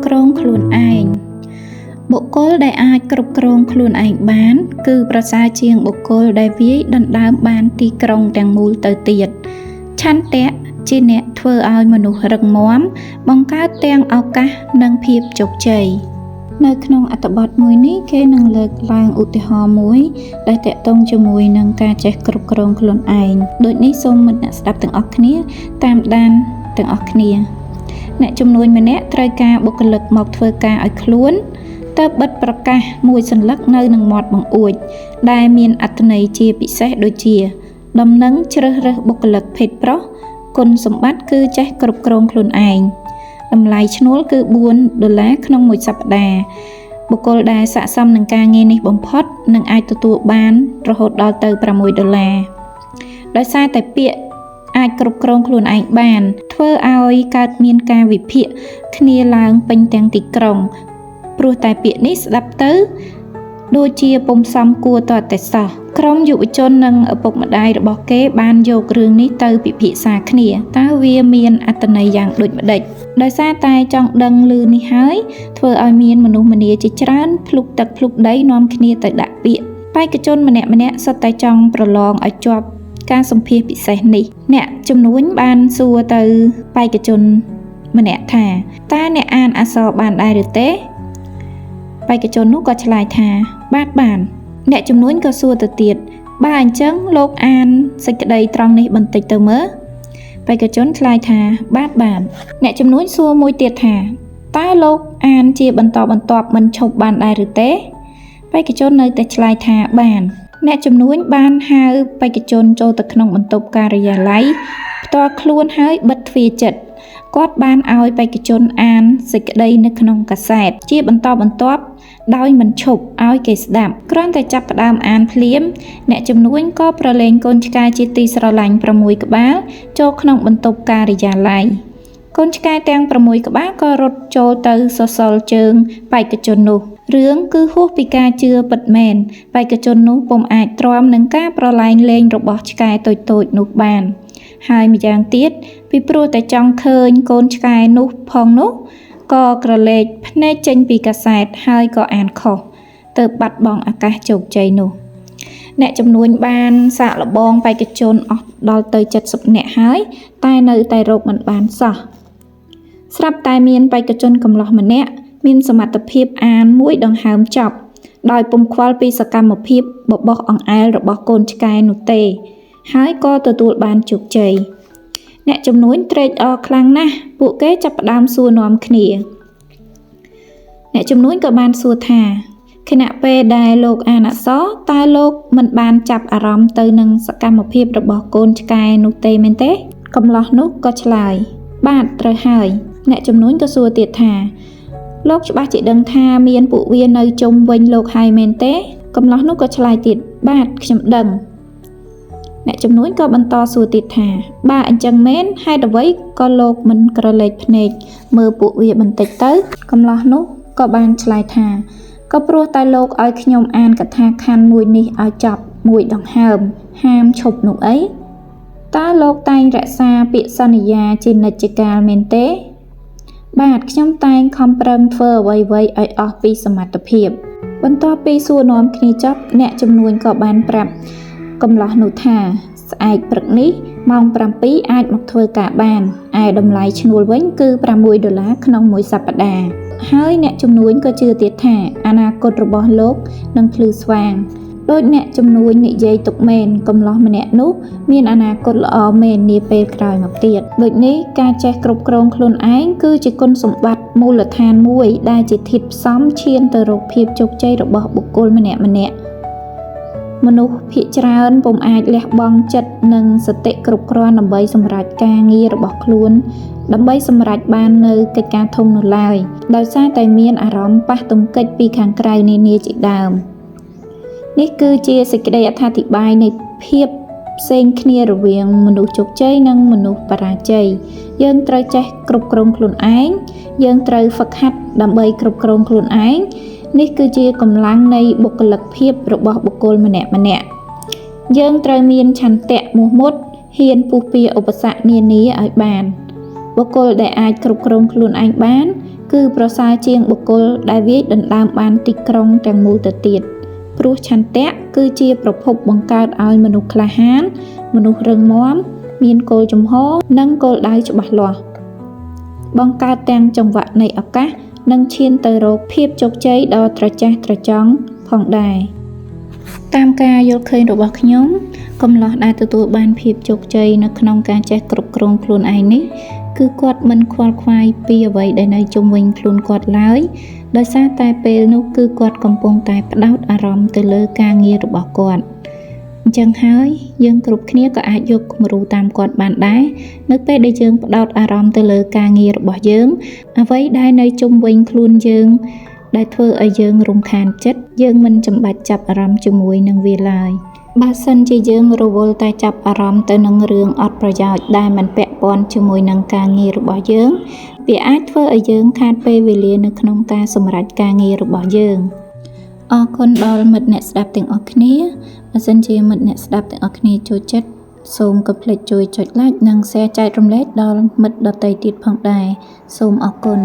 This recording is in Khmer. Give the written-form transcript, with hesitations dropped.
គ្រងខ្លួនឯងបុគ្គលដែលអាចគ្រប់គ្រងខ្លួនឯងបានគឺប្រសើរជាងបុគ្គលដែលវាយដណ្ដើមបានទីក្រុងទាំងមូលទៅទៀតឆន្ទៈជាអ្នកធ្វើឲ្យមនុស្សរឹងមាំបង្កើតទាំងឱកាសនិងភាពជោគជ័យនៅក្នុងអត្ថបទមួយនេះគេនឹងលើកឡើងឧទាហរណ៍មួយដែលទាក់ទងជាមួយនឹងការចេះគ្រប់គ្រងខ្លួនឯងដូចនេះសូមមិត្តអ្នកស្ដាប់ទាំងអស់គ្នាតាមដានទាំងអស់គ្នាអ្នកជំនួញម្នាក់ត្រូវការបុគ្គលិកមកធ្វើការឲ្យខ្លួនទើបបិទប្រកាសមួយសន្លឹកនៅនឹងមាត់បង្អួចដែលមានអត្ថន័យជាពិសេសដូចជាដំណឹងជ្រើសរើសបុគ្គលិកភេទប្រុសគុណសម្បត្តិគឺចេះគ្រប់គ្រងខ្លួនឯងតម្លៃឈ្នួលគឺ$4ក្នុងមួយសប្តាហ៍បុគ្គលដែលស័ក្តិសមនឹងការងារនេះបំផុតនឹងអាចទទួលបានរហូតដល់ទៅ$6ដោយសារតែពាក្យអាចគ្រប់គ្រងខ្លួនឯងបានធ្វើឲ្យកើតមានការវិភាគគ្នាឡើងពេញទាំងទីក្រុងព្រោះតែពាក្យនេះស្ដាប់ទៅដូចជាពុំសមគួរតតែសោះក្រុមយុវជននិងឪពុកម្ដាយរបស់គេបានយករឿងនេះទៅពិភាក្សាគ្នាតើវាមានអត្ថន័យយ៉ាងដូចម្ដេចដោយសារតែចង់ដឹងឮនេះហើយធ្វើឲ្យមានមនុស្សម្នាជាច្រើនភ្លុកទឹកភ្លុកដីនាំគ្នាទៅដាក់ពាក្យបេក្ខជនម្នាក់ៗសុទ្ធតែចង់ប្រឡងឲ្យជាប់ការសម្ភាសពិសេសនេះអ្នកជំនួញបានសួរទៅបេក្ខជនម្នាក់ថាតើអ្នកអានអក្សរបានដែរឬទេបេក្ខជននោះក៏ឆ្លើយថាបានអ្នកជំនួញក៏សួរទៅទៀតបើអញ្ចឹងលោកអានសេចក្តីត្រង់នេះបន្តិចទៅមើលបេក្ខជនឆ្លើយថាបានអ្នកជំនួញសួរមួយទៀតថាតើលោកអានជាបន្តបន្ទាប់មិនឈប់បានដែរឬទេបេក្ខជននៅតែឆ្លើយថាបានអ្នកជំនួញបានហៅបេក្ខជនចូលទៅក្នុងបន្ទប់ការិយាល័យផ្ទាល់ខ្លួនហើយបិទទ្វារជិតគាត់បានឲ្យបេក្ខជនអានសេចក្តីនៅក្នុងកាសែតជាបន្តបន្ទាប់ដោយមិនឈប់ឲ្យគេស្ដាប់គ្រាន់តែចាប់ផ្ដើមអានភ្លាមអ្នកជំនួញក៏ប្រឡែងកូនឆ្កែជាទីស្រឡាញ់6ក្បាលចូលក្នុងបន្ទប់ការិយាល័យកូនឆ្កែទាំង6ក្បាលក៏រត់ចូលទៅសសល់ជើងបេក្ខជននោះរឿងគឺហួសពីការជឿពិតមែនបេក្ខជននោះពុំអាចទ្រាំនឹងការប្រឡែងលេងរបស់ឆ្កែតូចៗនោះបានហើយម្យ៉ាងទៀតពីព្រោះតែចង់ឃើញកូនឆ្កែនោះផងនោះក៏ក្រឡេកភ្នែកចេញពីកាសែតហើយក៏អានខុសទើបបាត់បង់ឱកាសជោគជ័យនោះអ្នកជំនួញបានសាកល្បងបេក្ខជនអស់ដល់ទៅ70នាក់ហើយតែនៅតែរកមិនបានសោះស្រាប់តែមានបេក្ខជនកំឡោះម្នាក់មានសមត្ថភាពអានមួយដង្ហើមចប់ដោយពុំខ្វល់ពីសកម្មភាពបបោសអង្អែលរបស់កូនឆ្កែនោះទេហើយក៏ទទួលបានជោគជ័យអ្នកជំនួញត្រេកអរខ្លាំងណាស់ពួកគេចាប់ផ្ដើមសួរនាំគ្នាអ្នកជំនួញក៏បានសួរថាខណៈពេលដែលលោកអានអក្សរតើលោកមិនបានចាប់អារម្មណ៍ទៅនឹងសកម្មភាពរបស់កូនឆ្កែនោះទេមែនទេកំឡោះនោះក៏ឆ្លើយបាទត្រូវហើយអ្នកជំនួញក៏សួរទៀតថាលោកច្បាស់ជាដឹងថាមានពួកវានៅជុំវិញលោកហើយមែនទេកំឡោះនោះក៏ឆ្លើយទៀតបាទខ្ញុំដឹងអ្នកជំនួញក៏បន្តសួរទៀតថាបើអញ្ចឹងមែនហេតុអ្វីក៏លោកមិនក្រឡេកភ្នែកមើលពួកវាបន្តិចទៅកំឡោះនោះក៏បានឆ្លើយថាក៏ព្រោះតែលោកឲ្យខ្ញុំអានកថាខណ្ឌមួយនេះឲ្យចប់មួយដង្ហើមហាមឈប់នោះអីតើលោកតែងរក្សាពាក្យសន្យាជានិច្ចកាលមែនទេបាទខ្ញុំតែងខំប្រឹងធ្វើអ្វីៗឲ្យអស់ពីសមត្ថភាពបន្ទាប់ពីសួរនាំគ្នាចប់អ្នកជំនួញក៏បានប្រាប់កំឡោះនោះថាស្អែកព្រឹកនេះម៉ោង7អាចមកធ្វើការបានឯតម្លៃឈ្នួលវិញគឺ$6ក្នុងមួយសប្តាហ៍ហើយអ្នកជំនួញក៏ជឿទៀតថាអនាគតរបស់លោកនឹងភ្លឺស្វាងដោយអ្នកជំនួញនិយាយទុកមែនកំឡោះម្នាក់នោះមានអនាគតល្អមែននាពេលក្រោយមកទៀតដូចនេះការចេះគ្រប់គ្រងខ្លួនឯងគឺជាគុណសម្បត្តិមូលដ្ឋានមួយដែលជាធាតុផ្សំឈានទៅរកភាពជោគជ័យរបស់បុគ្គលម្នាក់មនុស្សភាគច្រើនពុំអាចលះបង់ចិត្តនិងសតិគ្រប់គ្រាន់ដើម្បីសម្រេចការងាររបស់ខ្លួនដើម្បីសម្រេចបាននៅកិច្ចការធំនោះឡើយដោយសារតែមានអារម្មណ៍ប៉ះទង្គិចពីខាងក្រៅនានាជាដើមនេះគឺជាសេចក្តីអត្ថាធិប្បាយនៃភាពផ្សេងគ្នារវាងមនុស្សជោគជ័យនិងមនុស្សបរាជ័យយើងត្រូវចេះគ្រប់គ្រងខ្លួនឯងយើងត្រូវហ្វឹកហាត់ដើម្បីគ្រប់គ្រងខ្លួនឯងនេះគឺជាកម្លាំងនៃបុគ្គលិកភាពរបស់បុគ្គលម្នាក់យើងត្រូវមានឆន្ទៈមោះមុតហ៊ានពុះពៀឧបសគ្គនានាឲ្យបានបុគ្គលដែលអាចគ្រប់គ្រងខ្លួនឯងបានគឺ គឺប្រសើរជាងបុគ្គលដែលវាយដណ្ដើមបានទីក្រុងទាំងមូលទៅទៀតព្រោះឆន្ទៈគឺជាប្រភពបង្កើតឲ្យមនុស្សក្លាហានមនុស្សរឹងមាំមានគោលជំហរនិងគោលដៅច្បាស់លាស់បង្កើតទាំងចង្វាក់នៃឱកាសនិងឈានទៅរកភាពជោគជ័យដ៏ត្រចះត្រចង់ផងដែរតាមការយល់ឃើញរបស់ខ្ញុំកំឡោះដែលទទួលបានភាពជោគជ័យនៅក្នុងការចេះគ្រប់គ្រងខ្លួនឯងនេះគឺគាត់មិនខ្វល់ខ្វាយពីអ្វីដែលនៅជុំវិញខ្លួនគាត់ឡើយដោយសារតែពេលនោះគឺគាត់កំពុងតែផ្ដោតអារម្មណ៍ទៅលើការងាររបស់គាត់អញ្ចឹងហើយយើងគ្រប់គ្នាក៏អាចយកគំរូតាមគាត់បានដែរនៅពេលដែលយើងផ្ដោតអារម្មណ៍ទៅលើការងាររបស់យើងអ្វីដែលនៅជុំវិញខ្លួនយើងដែលធ្វើឲ្យយើងរំខានចិត្តយើងមិនចាំបាច់ចាប់អារម្មណ៍ជាមួយនឹងវាឡើយបើសិនជាយើងរវល់តែចាប់អារម្មណ៍ទៅនឹងរឿងអត់ប្រយោជន៍ដែលមិនពាក់ព័ន្ធជាមួយនឹងការងាររបស់យើងវាអាចធ្វើឲ្យយើងខាតពេលវេលានៅក្នុងការសម្រេចការងាររបស់យើងអរគុណដល់មិត្តអ្នកស្ដាប់ទាំងអស់គ្នាបើសិនជាមិត្តអ្នកស្ដាប់ទាំងអស់គ្នាចូលចិត្តសូមកុំភ្លេចជួយចុច like និង share ចែករំលែកដល់មិត្តដទៃទៀតផងដែរសូមអរគុណ